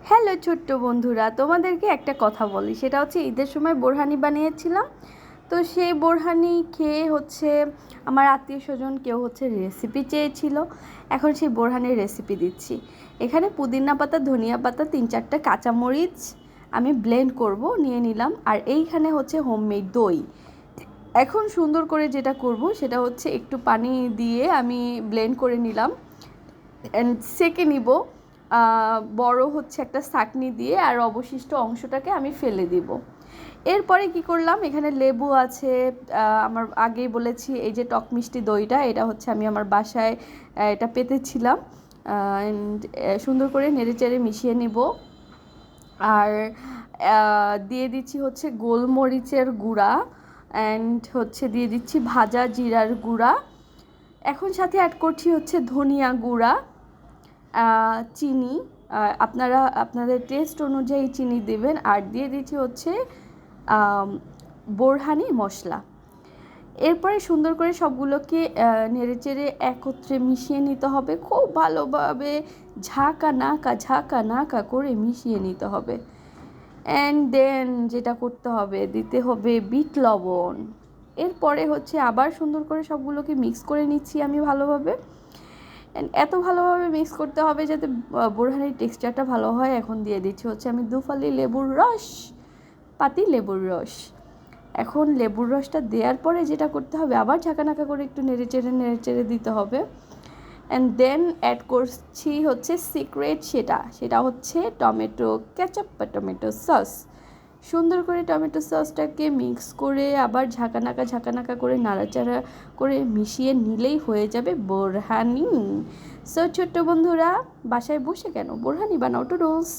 Hello ছোট্ট বন্ধুরা, তোমাদেরকে একটা কথা বলি। সেটা হচ্ছে ঈদের সময় বোরহানি বানিয়েছিলাম। তো সেই বোরহানি খেয়ে আমার আত্মীয় স্বজন কেউ রেসিপি চেয়েছিল। এখন সেই বোরহানির রেসিপি দিচ্ছি। এখানে পুদিনা পাতা, ধনিয়া পাতা, 3-4টা কাঁচামরিচ আমি ব্লেন্ড করব, নিয়ে নিলাম। আর এইখানে হোমমেড দই। এখন সুন্দর করে যেটা করব সেটা হচ্ছে একটু পানি দিয়ে আমি ব্লেন্ড করে নিলাম অ্যান্ড সেকে নিব বড় একটা ছাঁকনি দিয়ে, আর অবশিষ্ট অংশটাকে আমি ফেলে দিব। এরপরে কি করলাম, এখানে লেবু আছে। আমার আগেই বলেছি, এই যে টক মিষ্টি দইটা, এটা আমি আমার বাসায় এটা পেতেছিলাম। অ্যান্ড সুন্দর করে নেড়েচেড়ে মিশিয়ে নিব। আর দিয়ে দিচ্ছি গোলমরিচের গুঁড়া, অ্যান্ড দিয়ে দিচ্ছি ভাজা জিরার গুঁড়া। এখন সাথে অ্যাড করছি ধনিয়া গুঁড়া, চিনি। আপনারা আপনাদের টেস্ট অনুযায়ী চিনি দেবেন। আর দিয়ে দিচ্ছি বোরহানি মশলা। এরপরে সুন্দর করে সবগুলোকে নেড়েচেড়ে একত্রে মিশিয়ে নিতে হবে, খুব ভালোভাবে ঝাঁকা নাকা করে মিশিয়ে নিতে হবে। অ্যান্ড দেন যেটা করতে হবে, দিতে হবে বিট লবণ। এরপরে আবার সুন্দর করে সবগুলোকে মিক্স করে নিচ্ছি আমি ভালোভাবে। এত ভালোভাবে মিক্স করতে হবে যাতে বোরহানির টেক্সচারটা ভালো হয়। এখন দিয়ে দিচ্ছি আমি 2 ফালি লেবুর রস, পাতি লেবুর রস। এখন লেবুর রসটা দেওয়ার পরে যেটা করতে হবে, আবার ঝাঁকানাকা করে একটু নেড়েচেড়ে দিতে হবে। অ্যান্ড দেন অ্যাড করছি সিক্রেট, সেটা হচ্ছে টমেটো কেচাপ বা টমেটো সস। সুন্দর করে টমেটো সসটাকে মিক্স করে আবার ঝাঁকানাকা করে নাড়াচাড়া করে মিশিয়ে নিলেই হয়ে যাবে বোরহানি। সো ছোট্ট বন্ধুরা, বাসায় বসে কেন বোরহানি বানাও, টুডলস।